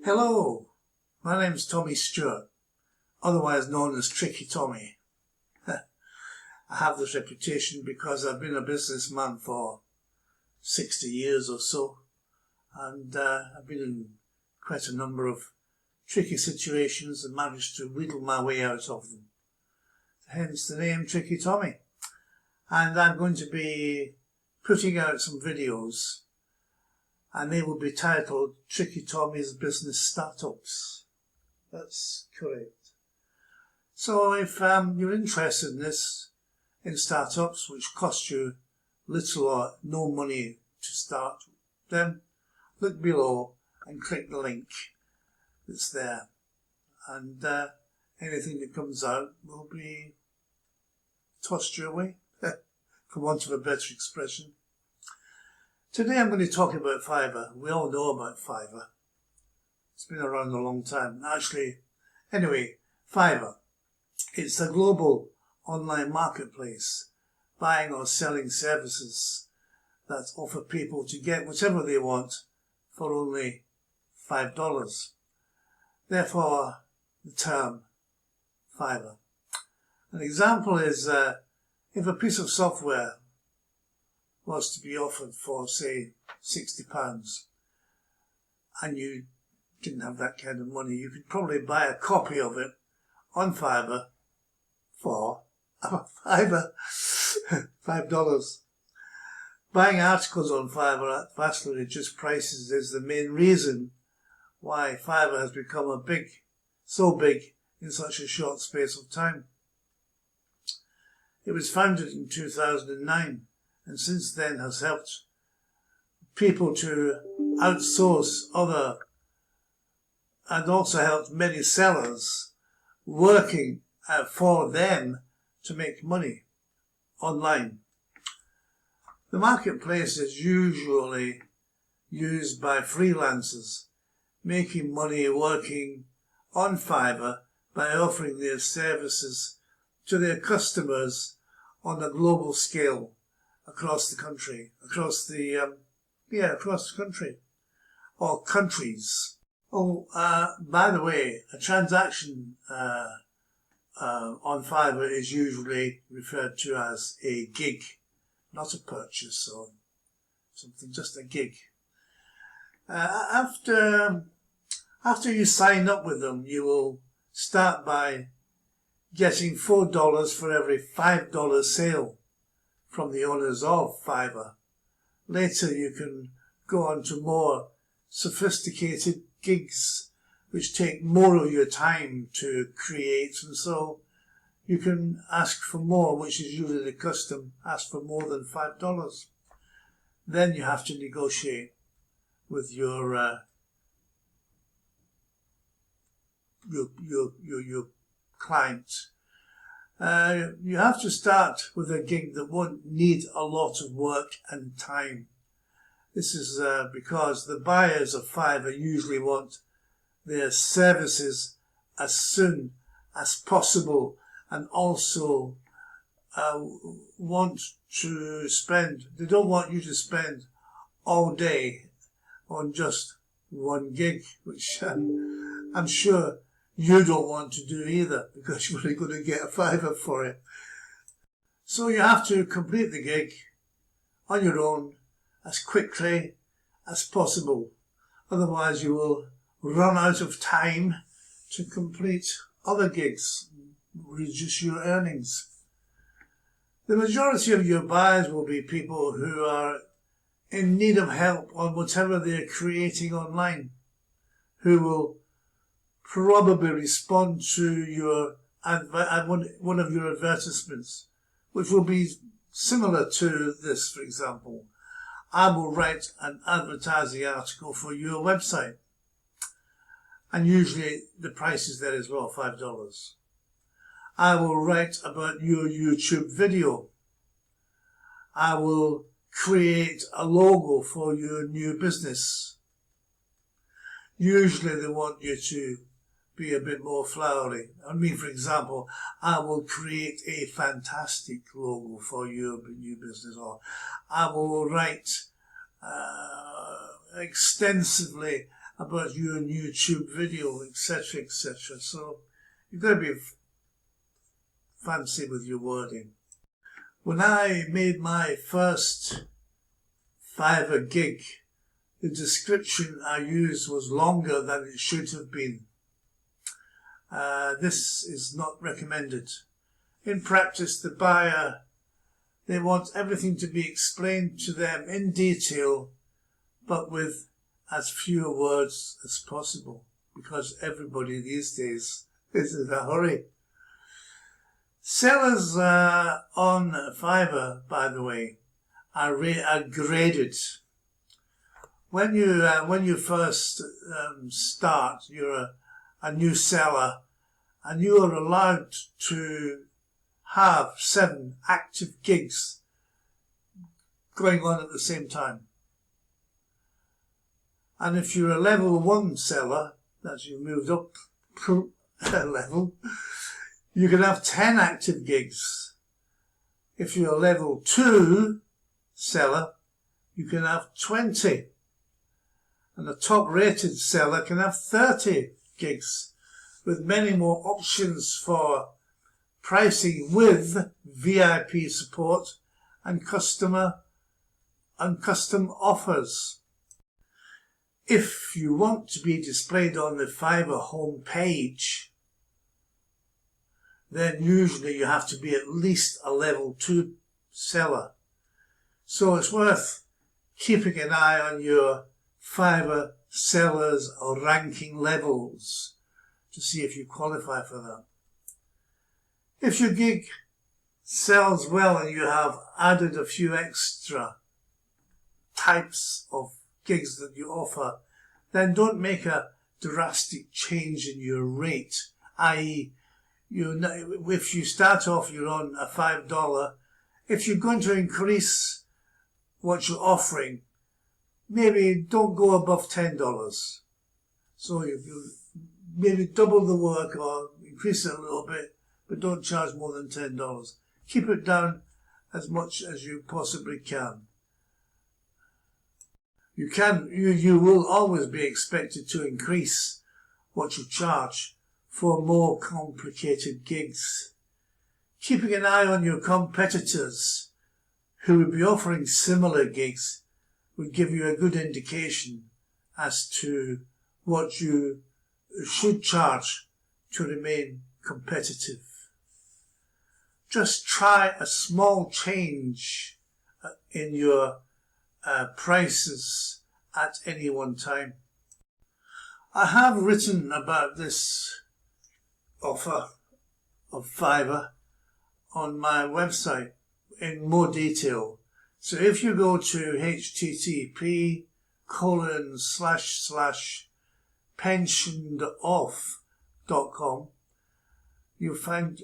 Hello, my name's Tommy Stuart, otherwise known as Tricky Tommy. I have this reputation because I've been a businessman for 60 years or so, and I've been in quite a number of tricky situations and managed to wheedle my way out of them. Hence the name Tricky Tommy. And I'm going to be putting out some videos, and they will be titled Tricky Tommy's Business Startups. That's correct. So if you're interested in this, in startups which cost you little or no money to start, then look below and click the link that's there. And anything that comes out will be tossed your way, for want of a better expression. Today I'm going to talk about Fiverr. We all know about Fiverr. It's been around a long time. Actually, anyway, Fiverr. It's a global online marketplace, buying or selling services that offer people to get whatever they want for only $5. Therefore, the term Fiverr. An example is if a piece of software was to be offered for, say, £60 and you didn't have that kind of money, you could probably buy a copy of it on Fiverr for $5. Buying articles on Fiverr at vastly reduced prices is the main reason why Fiverr has become so big in such a short space of time. It was founded in 2009 and since then has helped people to outsource and also helped many sellers working for them to make money online. The marketplace is usually used by freelancers making money working on Fiverr by offering their services to their customers on a global scale across the country, across the country, or countries. Oh, by the way, a transaction on Fiverr is usually referred to as a gig, not a purchase or something, just a gig. After you sign up with them, you will start by getting $4 for every $5 sale from the owners of Fiverr. Later you can go on to more sophisticated gigs which take more of your time to create, and so you can ask for more, which is usually the custom, ask for more than $5. Then you have to negotiate with your client. You have to start with a gig that won't need a lot of work and time. This is because the buyers of Fiverr usually want their services as soon as possible and also they don't want you to spend all day on just one gig, which I'm sure you don't want to do either, because you're only going to get a $5 for it. So you have to complete the gig on your own as quickly as possible. Otherwise you will run out of time to complete other gigs, reduce your earnings. The majority of your buyers will be people who are in need of help on whatever they're creating online, who will probably respond to one of your advertisements, which will be similar to this. For example, I will write an advertising article for your website, and usually the price is there as well, $5. I will write about your YouTube video. I will create a logo for your new business. Usually they want you to be a bit more flowery. I mean, for example, I will create a fantastic logo for your new business, or I will write extensively about your YouTube video, etc., etc. So you've got to be fancy with your wording. When I made my first Fiverr gig, the description I used was longer than it should have been. This is not recommended. In practice, the buyer, they want everything to be explained to them in detail, but with as few words as possible, because everybody these days is in a hurry. Sellers on Fiverr, by the way, are graded. When you first start, you're a new seller, and you are allowed to have 7 active gigs going on at the same time. And if you're a level 1 seller, that's you moved up a level, you can have 10 active gigs. If you're a level 2 seller, you can have 20. And a top rated seller can have 30 gigs, with many more options for pricing with VIP support and custom offers. If you want to be displayed on the Fiverr homepage, then usually you have to be at least a level 2 seller. So it's worth keeping an eye on your Fiverr sellers or ranking levels to see if you qualify for that. If your gig sells well and you have added a few extra types of gigs that you offer, then don't make a drastic change in your rate, i.e. if you start off you're on a $5, if you're going to increase what you're offering, maybe don't go above $10. So you maybe double the work or increase it a little bit, but don't charge more than $10. Keep it down as much as you possibly can. You will always be expected to increase what you charge for more complicated gigs. Keeping an eye on your competitors who would be offering similar gigs would give you a good indication as to what you should charge to remain competitive. Just try a small change in your prices at any one time. I have written about this offer of Fiverr on my website in more detail. So if you go to http://pensionedoff.com, you'll find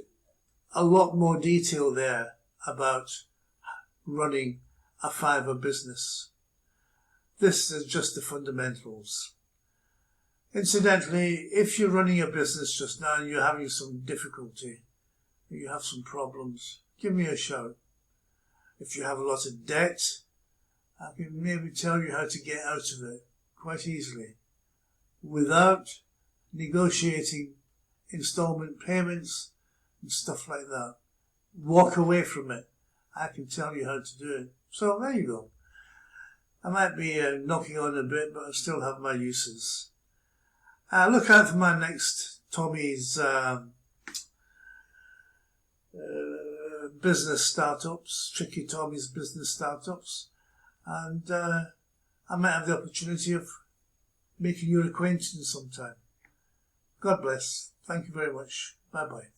a lot more detail there about running a Fiverr business. This is just the fundamentals. Incidentally, if you're running a business just now and you're having some difficulty, you have some problems, give me a shout. If you have a lot of debt, I can maybe tell you how to get out of it quite easily without negotiating installment payments and stuff like that. Walk away from it. I can tell you how to do it. So there you go. I might be knocking on a bit, but I still have my uses. Look out for my next Tommy's business startups, Tricky Tommy's business startups, and I might have the opportunity of making your acquaintance sometime. God bless. Thank you very much. Bye bye.